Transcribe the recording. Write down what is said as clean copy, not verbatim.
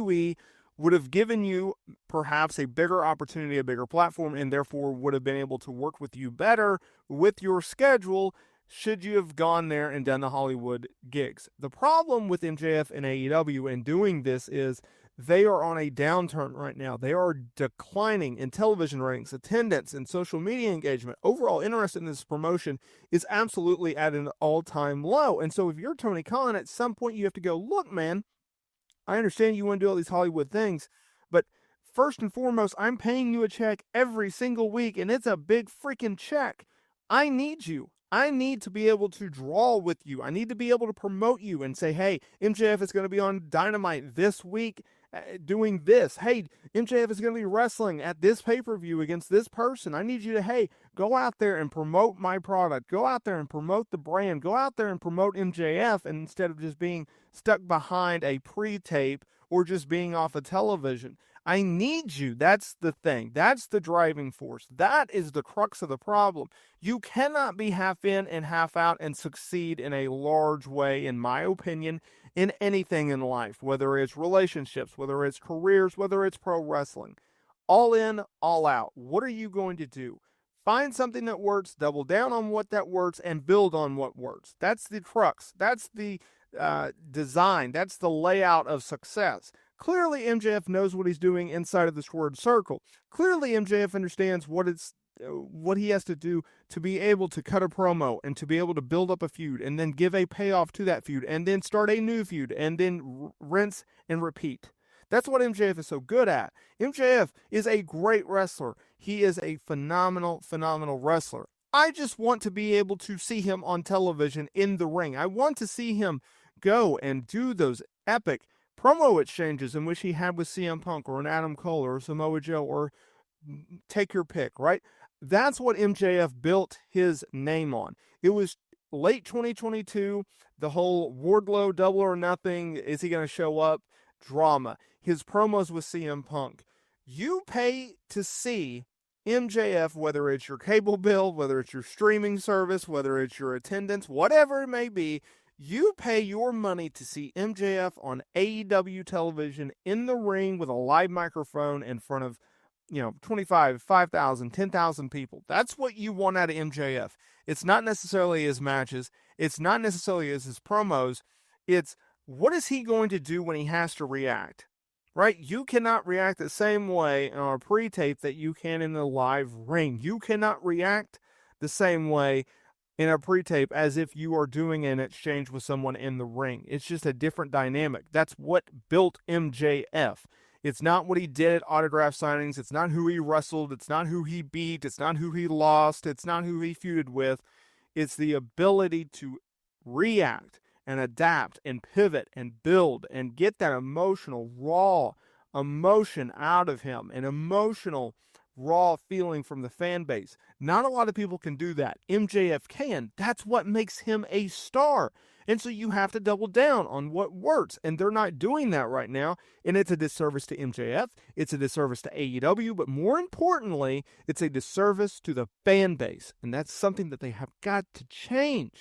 WWE would have given you perhaps a bigger opportunity, a bigger platform, and therefore would have been able to work with you better with your schedule should you have gone there and done the Hollywood gigs. The problem with MJF and AEW in doing this is they are on a downturn right now. They are declining in television ratings, attendance, and social media engagement. Overall interest in this promotion is absolutely at an all-time low. And so if you're Tony Khan, at some point you have to go, look, man, I understand you want to do all these Hollywood things, but first and foremost, I'm paying you a check every single week, and it's a big freaking check. I need you. I need to be able to draw with you. I need to be able to promote you and say, hey, MJF is going to be on Dynamite this week doing this. Hey, MJF is going to be wrestling at this pay-per-view against this person. I need you to, hey, go out there and promote my product. Go out there and promote the brand. Go out there and promote MJF, and instead of just being stuck behind a pre-tape or just being off of television. I need you. That's the thing. That's the driving force. That is the crux of the problem. You cannot be half in and half out and succeed in a large way, in my opinion, in anything in life, whether it's relationships, whether it's careers, whether it's pro wrestling. All in, all out. What are you going to do? Find something that works, double down on what that works, and build on what works. That's the crux. That's the design. That's the layout of success. Clearly, MJF knows what he's doing inside of the squared circle. Clearly, MJF understands what he has to do to be able to cut a promo and to be able to build up a feud and then give a payoff to that feud and then start a new feud and then rinse and repeat. That's what MJF is so good at. MJF is a great wrestler. He is a phenomenal, phenomenal wrestler. I just want to be able to see him on television in the ring. I want to see him go and do those epic promo exchanges in which he had with CM Punk or an Adam Cole or Samoa Joe, or take your pick, right? That's what MJF built his name on. It was late 2022, the whole Wardlow Double or Nothing, is he going to show up? Drama. His promos with CM Punk. You pay to see MJF, whether it's your cable bill, whether it's your streaming service, whether it's your attendance, whatever it may be, you pay your money to see MJF on AEW television in the ring with a live microphone in front of, 25, 5,000, 10,000 people. That's what you want out of MJF. It's not necessarily his matches. It's not necessarily his promos. It's what is he going to do when he has to react, right? You cannot react the same way on a pre-tape that you can in the live ring. You cannot react the same way in a pre-tape as if you are doing an exchange with someone in the ring. It's just a different dynamic. That's what built MJF. It's not what he did at autograph signings. It's not who he wrestled. It's not who he beat. It's not who he lost. It's not who he feuded with. It's the ability to react and adapt and pivot and build and get that emotional, raw emotion out of him, an emotional, raw feeling from the fan base. Not a lot of people can do that. MJF can. That's what makes him a star. And so you have to double down on what works. And they're not doing that right now. And it's a disservice to MJF. It's a disservice to AEW. But more importantly, it's a disservice to the fan base. And that's something that they have got to change.